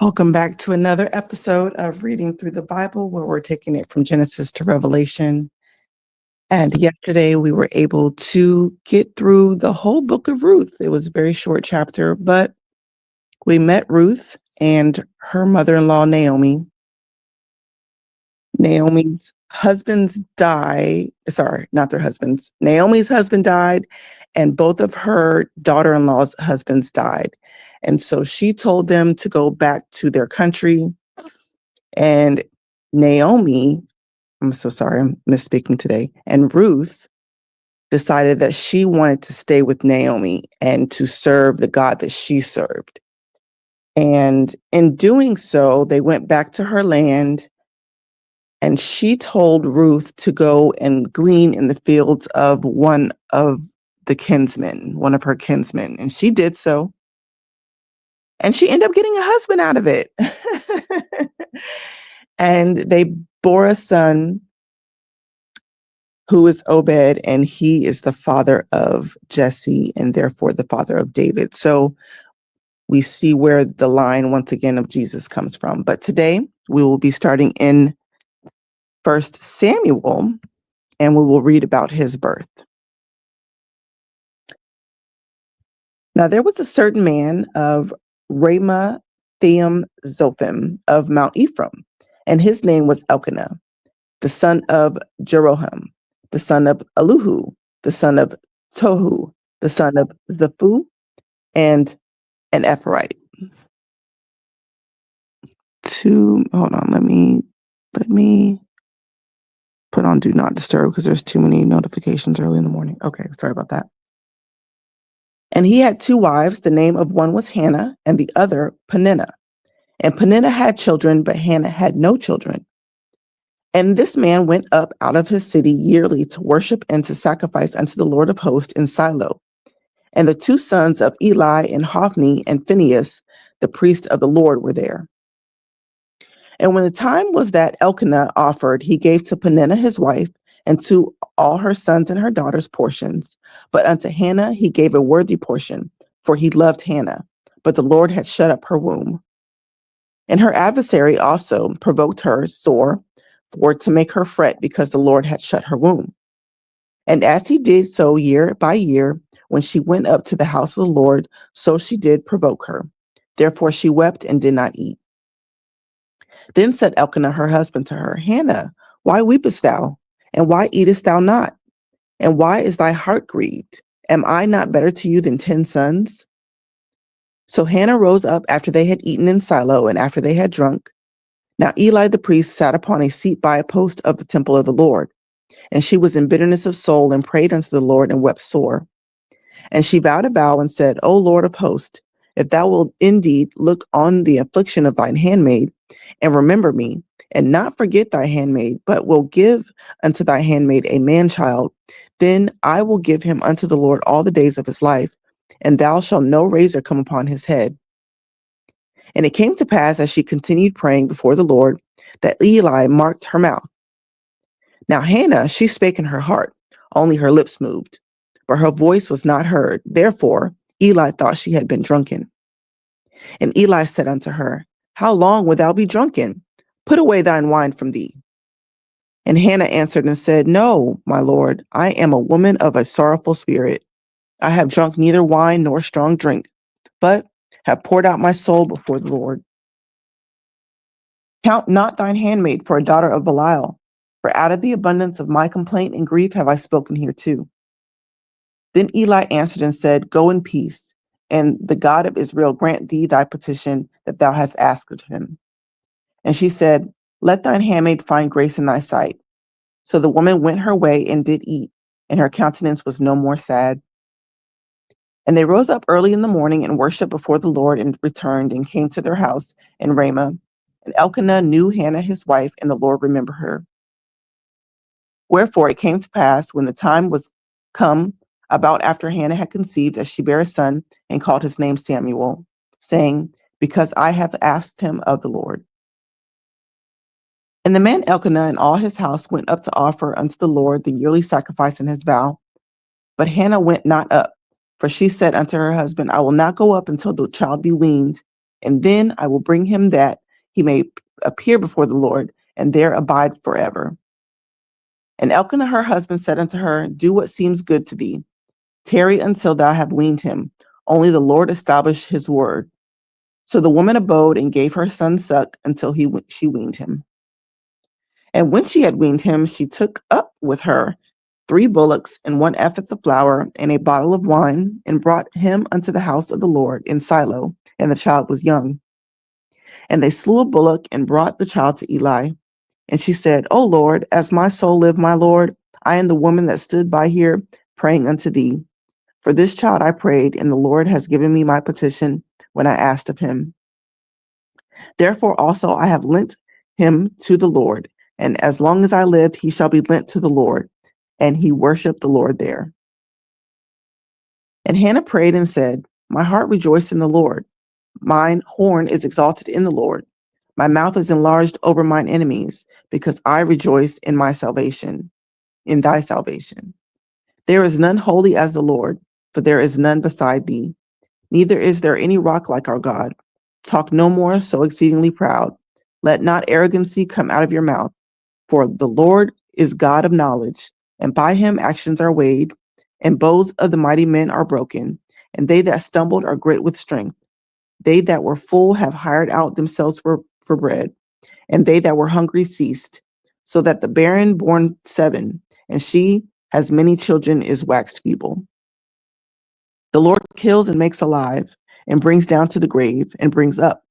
Welcome back to another episode of Reading Through the Bible, where we're taking it from Genesis to Revelation. And yesterday we were able to get through the whole book of Ruth. It was a very short chapter, but we met Ruth and her mother-in-law, Naomi. Naomi's husbands died. Sorry, not their husbands. Naomi's husband died, and both of her daughter-in-law's husbands died. And so she told them to go back to their country. And Naomi, I'm so sorry, I'm misspeaking today. And Ruth decided that she wanted to stay with Naomi and to serve the God that she served. And in doing so, they went back to her land, and she told Ruth to go and glean in the fields of one of her kinsmen. And she did so. And she ended up getting a husband out of it. And they bore a son who is Obed, and he is the father of Jesse and therefore the father of David. So we see where the line once again of Jesus comes from. But today we will be starting in 1 Samuel, and we will read about his birth. Now there was a certain man of Ramah Theam Zophim of Mount Ephraim, and his name was Elkanah, the son of Jeroham, the son of Eluhu, the son of Tohu, the son of Zaphu, and an Ephraite. Hold on, let me put on do not disturb because there's too many notifications early in the morning. Okay, sorry about that. And he had two wives. The name of one was Hannah and the other Peninnah. And Peninnah had children, but Hannah had no children. And this man went up out of his city yearly to worship and to sacrifice unto the Lord of hosts in Silo. And the two sons of Eli and Hophni and Phinehas, the priest of the Lord, were there. And when the time was that Elkanah offered, he gave to Peninnah his wife and to all her sons and her daughters portions. But unto Hannah he gave a worthy portion, for he loved Hannah, but the Lord had shut up her womb. And her adversary also provoked her sore, for to make her fret, because the Lord had shut her womb. And as he did so year by year, when she went up to the house of the Lord, so she did provoke her. Therefore she wept and did not eat. Then said Elkanah her husband to her, Hannah, why weepest thou? And why eatest thou not? And why is thy heart grieved? Am I not better to you than 10 sons? So Hannah rose up after they had eaten in Silo and after they had drunk. Now Eli the priest sat upon a seat by a post of the temple of the Lord. And she was in bitterness of soul and prayed unto the Lord and wept sore. And she vowed a vow and said, O Lord of hosts, if thou wilt indeed look on the affliction of thine handmaid and remember me, and not forget thy handmaid, but will give unto thy handmaid a man child, then I will give him unto the Lord all the days of his life, and thou shalt no razor come upon his head. And it came to pass, as she continued praying before the Lord, that Eli marked her mouth. Now Hannah, she spake in her heart, only her lips moved, but her voice was not heard. Therefore Eli thought she had been drunken. And Eli said unto her, How long wilt thou be drunken? Put away thine wine from thee. And Hannah answered and said, No, my Lord, I am a woman of a sorrowful spirit. I have drunk neither wine nor strong drink, but have poured out my soul before the Lord. Count not thine handmaid for a daughter of Belial, for out of the abundance of my complaint and grief have I spoken hereto. Then Eli answered and said, Go in peace, and the God of Israel grant thee thy petition that thou hast asked of him. And she said, Let thine handmaid find grace in thy sight. So the woman went her way and did eat, and her countenance was no more sad. And they rose up early in the morning and worshipped before the Lord and returned and came to their house in Ramah. And Elkanah knew Hannah his wife, and the Lord remembered her. Wherefore it came to pass, when the time was come, about after Hannah had conceived, that she bare a son, and called his name Samuel, saying, Because I have asked him of the Lord. And the man Elkanah and all his house went up to offer unto the Lord the yearly sacrifice and his vow. But Hannah went not up, for she said unto her husband, I will not go up until the child be weaned, and then I will bring him that he may appear before the Lord, and there abide forever. And Elkanah her husband said unto her, Do what seems good to thee. Tarry until thou have weaned him. Only the Lord establish his word. So the woman abode and gave her son suck until she weaned him. And when she had weaned him, she took up with her 3 bullocks and 1 ephah of flour and a bottle of wine, and brought him unto the house of the Lord in Shiloh, and the child was young. And they slew a bullock and brought the child to Eli. And she said, O Lord, as my soul live, my Lord, I am the woman that stood by here praying unto thee. For this child I prayed, and the Lord has given me my petition when I asked of him. Therefore also I have lent him to the Lord, and as long as I lived, he shall be lent to the Lord. And he worshiped the Lord there. And Hannah prayed and said, My heart rejoiced in the Lord. Mine horn is exalted in the Lord. My mouth is enlarged over mine enemies, because I rejoice in my salvation, in thy salvation. There is none holy as the Lord, for there is none beside thee. Neither is there any rock like our God. Talk no more so exceedingly proud. Let not arrogancy come out of your mouth. For the Lord is God of knowledge, and by him actions are weighed, and bows of the mighty men are broken, and they that stumbled are great with strength. They that were full have hired out themselves for bread, and they that were hungry ceased, so that the barren born 7, and she has many children is waxed feeble. The Lord kills and makes alive, and brings down to the grave, and brings up.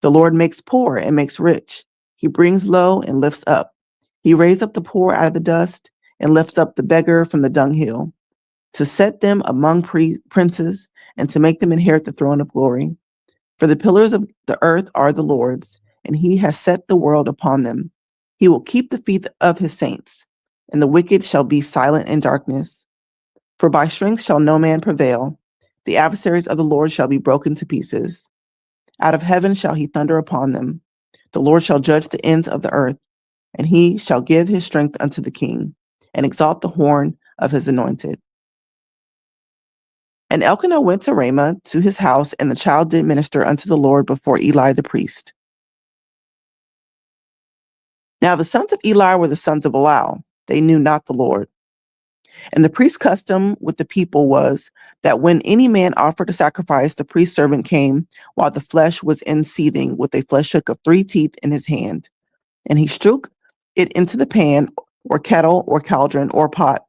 The Lord makes poor and makes rich. He brings low and lifts up. He raised up the poor out of the dust, and lifts up the beggar from the dunghill, to set them among princes, and to make them inherit the throne of glory. For the pillars of the earth are the Lord's, and he has set the world upon them. He will keep the feet of his saints, and the wicked shall be silent in darkness. For by strength shall no man prevail. The adversaries of the Lord shall be broken to pieces. Out of heaven shall he thunder upon them. The Lord shall judge the ends of the earth, and he shall give his strength unto the king, and exalt the horn of his anointed. And Elkanah went to Ramah to his house, and the child did minister unto the Lord before Eli the priest. Now the sons of Eli were the sons of Belial. They knew not the Lord. And the priest's custom with the people was that when any man offered a sacrifice, the priest's servant came while the flesh was in seething with a flesh hook of 3 teeth in his hand. And he strook it into the pan or kettle or cauldron or pot.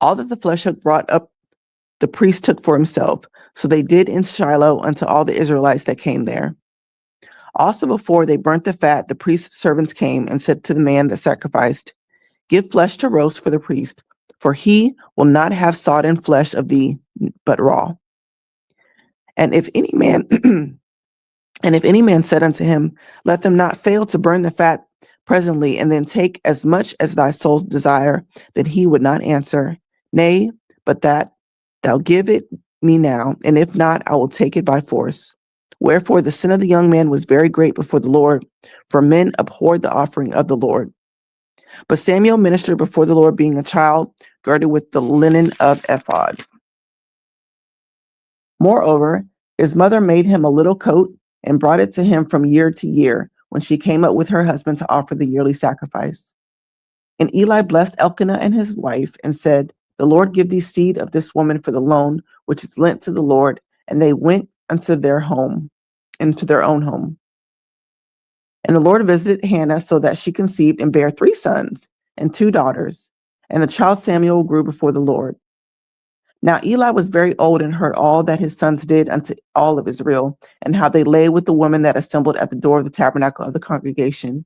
All that the flesh hook brought up, the priest took for himself. So they did in Shiloh unto all the Israelites that came there. Also before they burnt the fat, the priest's servants came and said to the man that sacrificed, Give flesh to roast for the priest, for he will not have sodden flesh of thee, but raw. And if any man said unto him, Let them not fail to burn the fat presently, and then take as much as thy soul's desire, then he would not answer, Nay, but that thou give it me now, and if not, I will take it by force. Wherefore the sin of the young man was very great before the Lord, for men abhorred the offering of the Lord. But Samuel ministered before the Lord, being a child, girded with the linen of ephod. Moreover, his mother made him a little coat and brought it to him from year to year, when she came up with her husband to offer the yearly sacrifice. And Eli blessed Elkanah and his wife, and said, The Lord give thee seed of this woman for the loan which is lent to the Lord. And they went into their own home. And the Lord visited Hannah, so that she conceived and bare 3 sons and 2 daughters. And the child Samuel grew before the Lord. Now Eli was very old, and heard all that his sons did unto all of Israel, and how they lay with the women that assembled at the door of the tabernacle of the congregation.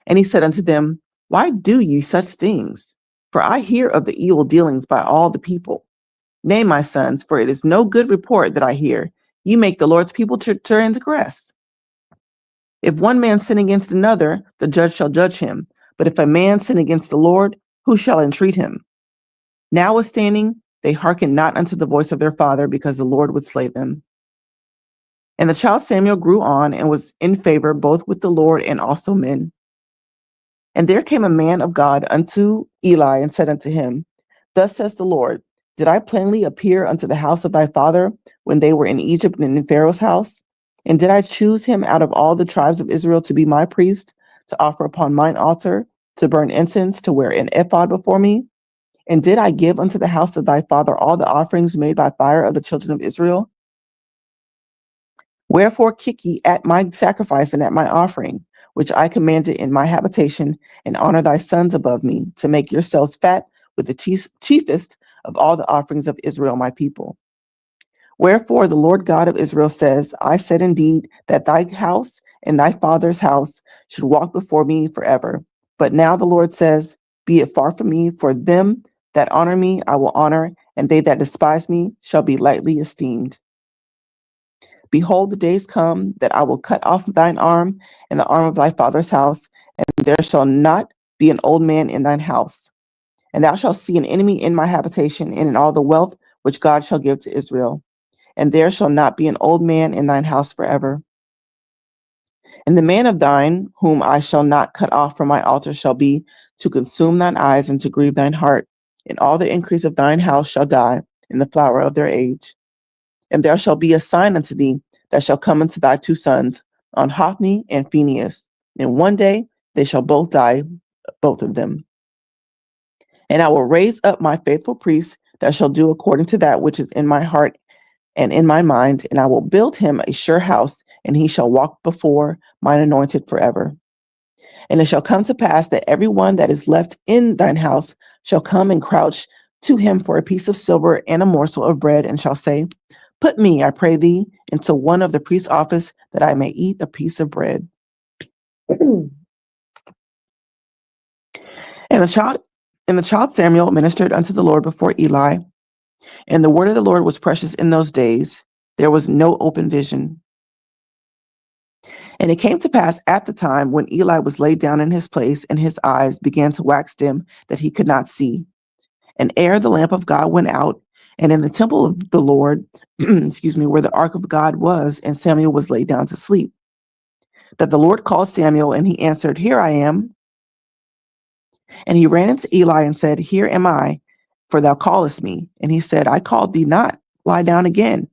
And he said unto them, Why do ye such things? For I hear of the evil dealings by all the people. Nay, my sons, for it is no good report that I hear. Ye make the Lord's people to transgress. If one man sin against another, the judge shall judge him. But if a man sin against the Lord, who shall entreat him? Notwithstanding, they hearkened not unto the voice of their father, because the Lord would slay them. And the child Samuel grew on, and was in favor both with the Lord and also men. And there came a man of God unto Eli, and said unto him, Thus says the Lord, Did I plainly appear unto the house of thy father when they were in Egypt and in Pharaoh's house? And did I choose him out of all the tribes of Israel to be my priest, to offer upon mine altar, to burn incense, to wear an ephod before me? And did I give unto the house of thy father all the offerings made by fire of the children of Israel? Wherefore kick ye at my sacrifice and at my offering, which I commanded in my habitation, and honor thy sons above me, to make yourselves fat with the chiefest of all the offerings of Israel my people. Wherefore the Lord God of Israel says, I said indeed that thy house and thy father's house should walk before me forever. But now the Lord says, be it far from me, for them that honor me I will honor, and they that despise me shall be lightly esteemed. Behold, the days come that I will cut off thine arm and the arm of thy father's house, and there shall not be an old man in thine house. And thou shalt see an enemy in my habitation, and in all the wealth which God shall give to Israel. And there shall not be an old man in thine house forever. And the man of thine, whom I shall not cut off from my altar, shall be to consume thine eyes and to grieve thine heart. And all the increase of thine house shall die in the flower of their age. And there shall be a sign unto thee that shall come unto thy two sons, on Hophni and Phinehas. And one day they shall both die, both of them. And I will raise up my faithful priest that shall do according to that which is in my heart and in my mind, and I will build him a sure house, and he shall walk before mine anointed forever. And it shall come to pass that every one that is left in thine house shall come and crouch to him for a piece of silver and a morsel of bread, and shall say, put me, I pray thee, into one of the priest's office, that I may eat a piece of bread. And the child Samuel ministered unto the Lord before Eli, and the word of the Lord was precious in those days. There was no open vision. And it came to pass at the time when Eli was laid down in his place, and his eyes began to wax dim, that he could not see. And ere the lamp of God went out, and in the temple of the Lord, where the ark of God was, and Samuel was laid down to sleep, that the Lord called Samuel, and he answered, here I am. And he ran into Eli and said, here am I, for thou callest me. And he said, I called thee not, lie down again.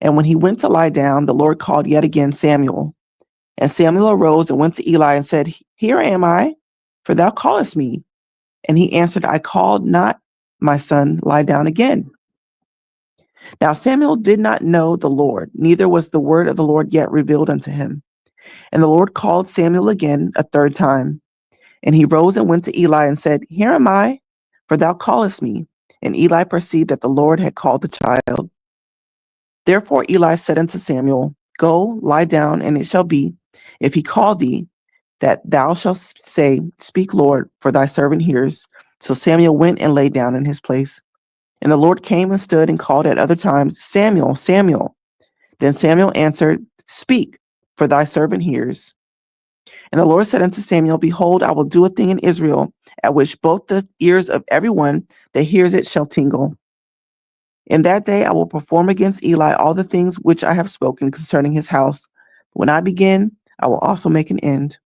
And when he went to lie down, the Lord called yet again Samuel. And Samuel arose and went to Eli and said, here am I, for thou callest me. And he answered, I called not, my son, lie down again. Now Samuel did not know the Lord, neither was the word of the Lord yet revealed unto him. And the Lord called Samuel again a third time. And he rose and went to Eli and said, here am I, for thou callest me. And Eli perceived that the Lord had called the child. Therefore Eli said unto Samuel, go, lie down, and it shall be, if he call thee, that thou shalt say, speak, Lord, for thy servant hears. So Samuel went and lay down in his place. And the Lord came and stood and called at other times, Samuel, Samuel. Then Samuel answered, speak, for thy servant hears. And the Lord said unto Samuel, behold, I will do a thing in Israel, at which both the ears of everyone that hears it shall tingle. In that day I will perform against Eli all the things which I have spoken concerning his house. When I begin, I will also make an end.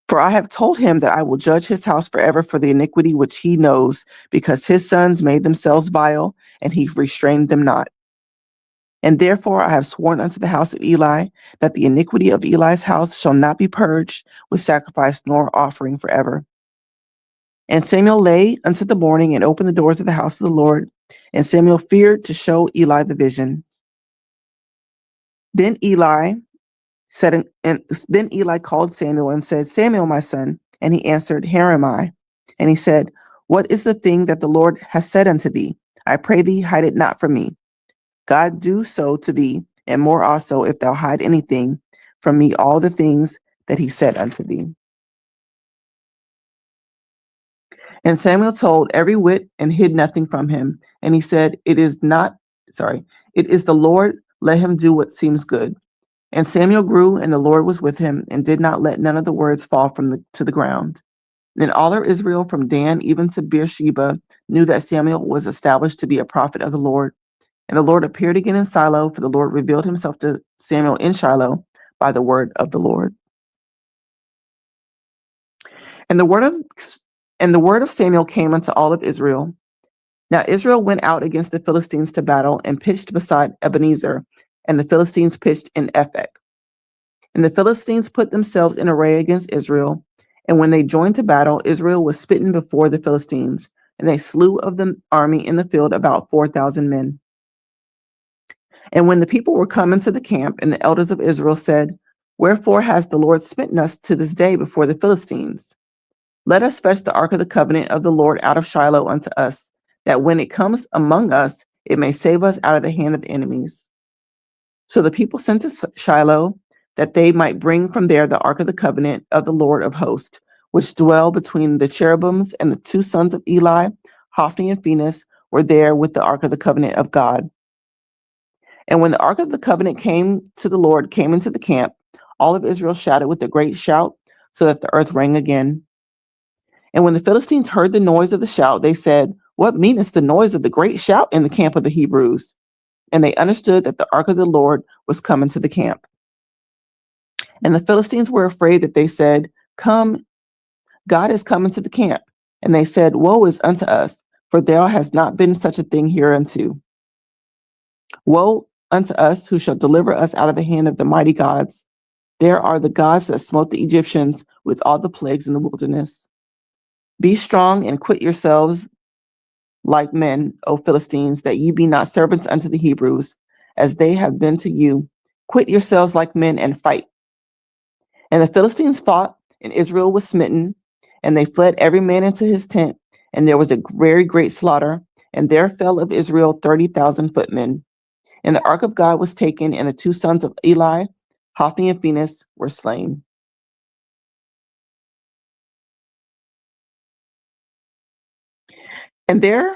For I have told him that I will judge his house forever for the iniquity which he knows, because his sons made themselves vile, and he restrained them not. And therefore I have sworn unto the house of Eli, that the iniquity of Eli's house shall not be purged with sacrifice nor offering forever. And Samuel lay unto the morning and opened the doors of the house of the Lord. And Samuel feared to show Eli the vision. Then Eli called Samuel and said, Samuel, my son. And he answered, here am I. And he said, what is the thing that the Lord has said unto thee? I pray thee, hide it not from me. God do so to thee, and more also, if thou hide anything from me, all the things that he said unto thee. And Samuel told every whit and hid nothing from him. And he said, it is the Lord, let him do what seems good. And Samuel grew, and the Lord was with him, and did not let none of the words fall to the ground. Then all of Israel, from Dan even to Beersheba, knew that Samuel was established to be a prophet of the Lord. And the Lord appeared again in Shiloh, for the Lord revealed himself to Samuel in Shiloh by the word of the Lord. And the word of Samuel came unto all of Israel. Now Israel went out against the Philistines to battle, and pitched beside Ebenezer, and the Philistines pitched in Ephek. And the Philistines put themselves in array against Israel. And when they joined to battle, Israel was smitten before the Philistines, and they slew of the army in the field about 4,000 men. And when the people were come into the camp, and the elders of Israel said, Wherefore has the Lord smitten us to this day before the Philistines? Let us fetch the ark of the covenant of the Lord out of Shiloh unto us, that when it comes among us, it may save us out of the hand of the enemies. So the people sent to Shiloh, that they might bring from there the ark of the covenant of the Lord of hosts, which dwell between the cherubims, and the two sons of Eli, Hophni and Phinehas, were there with the ark of the covenant of God. And when the ark of the covenant came into the camp, all of Israel shouted with a great shout, so that the earth rang again. And when the Philistines heard the noise of the shout, they said, What meaneth the noise of the great shout in the camp of the Hebrews? And they understood that the ark of the Lord was come into the camp. And the Philistines were afraid, that they said, Come, God is come into the camp. And they said, Woe is unto us, for there has not been such a thing hereunto. Woe unto us, who shall deliver us out of the hand of the mighty gods. There are the gods that smote the Egyptians with all the plagues in the wilderness. Be strong and quit yourselves like men, O Philistines, that ye be not servants unto the Hebrews, as they have been to you. Quit yourselves like men and fight. And the Philistines fought, and Israel was smitten, and they fled every man into his tent, and there was a very great slaughter, and there fell of Israel 30,000 footmen. And the ark of God was taken, and the two sons of Eli, Hophni and Phinehas, were slain. And there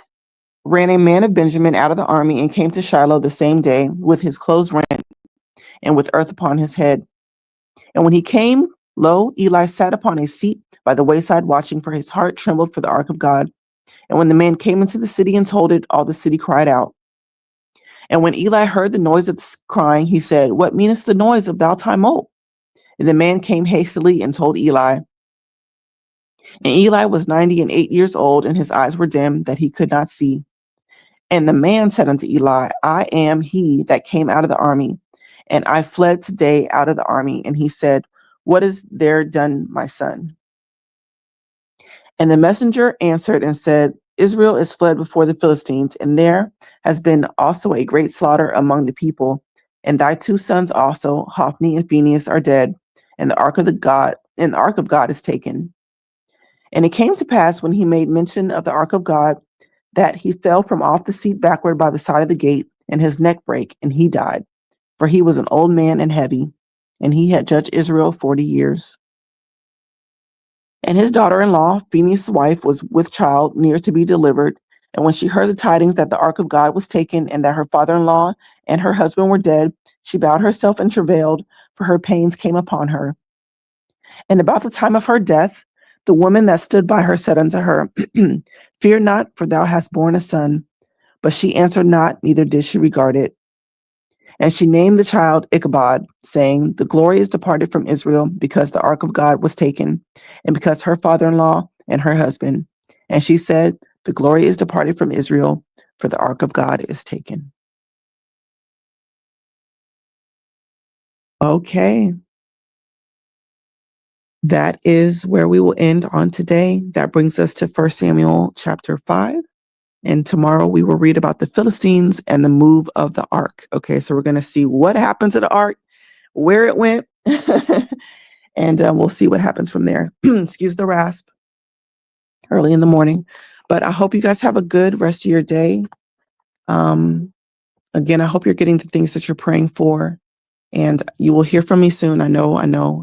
ran a man of Benjamin out of the army, and came to Shiloh the same day, with his clothes rent, and with earth upon his head. And when he came, lo, Eli sat upon a seat by the wayside, watching, for his heart trembled for the ark of God. And when the man came into the city and told it, all the city cried out. And when Eli heard the noise of the crying, he said, What meaneth the noise of thou Timon? And the man came hastily and told Eli. And Eli was 98 years old, and his eyes were dim, that he could not see. And the man said unto Eli, I am he that came out of the army, and I fled today out of the army. And he said, What is there done, my son? And the messenger answered and said, Israel is fled before the Philistines, and there has been also a great slaughter among the people. And thy two sons also, Hophni and Phinehas, are dead, and the ark of God is taken. And it came to pass, when he made mention of the ark of God, that he fell from off the seat backward by the side of the gate, and his neck brake, and he died. For he was an old man and heavy, and he had judged Israel 40 years. And his daughter-in-law, Phinehas' wife, was with child, near to be delivered. And when she heard the tidings that the ark of God was taken, and that her father-in-law and her husband were dead, she bowed herself and travailed, for her pains came upon her. And about the time of her death, the woman that stood by her said unto her, Fear not, for thou hast borne a son. But she answered not, neither did she regard it. And she named the child Ichabod, saying, The glory is departed from Israel, because the ark of God was taken, and because her father-in-law and her husband. And she said, The glory is departed from Israel, for the ark of God is taken. Okay. That is where we will end on today. That brings us to 1 Samuel chapter 5. And tomorrow we will read about the Philistines and the move of the ark. Okay, so we're going to see what happened to the ark, where it went, and we'll see what happens from there. Excuse the rasp early in the morning. But I hope you guys have a good rest of your day. Again, I hope you're getting the things that you're praying for. And you will hear from me soon. I know.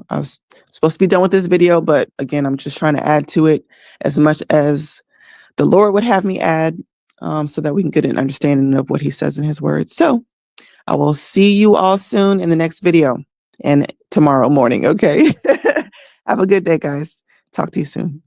I was supposed to be done with this video, but again, I'm just trying to add to it as much as the Lord would have me add, so that we can get an understanding of what he says in his word. So I will see you all soon in the next video and tomorrow morning. Okay. Have a good day, guys. Talk to you soon.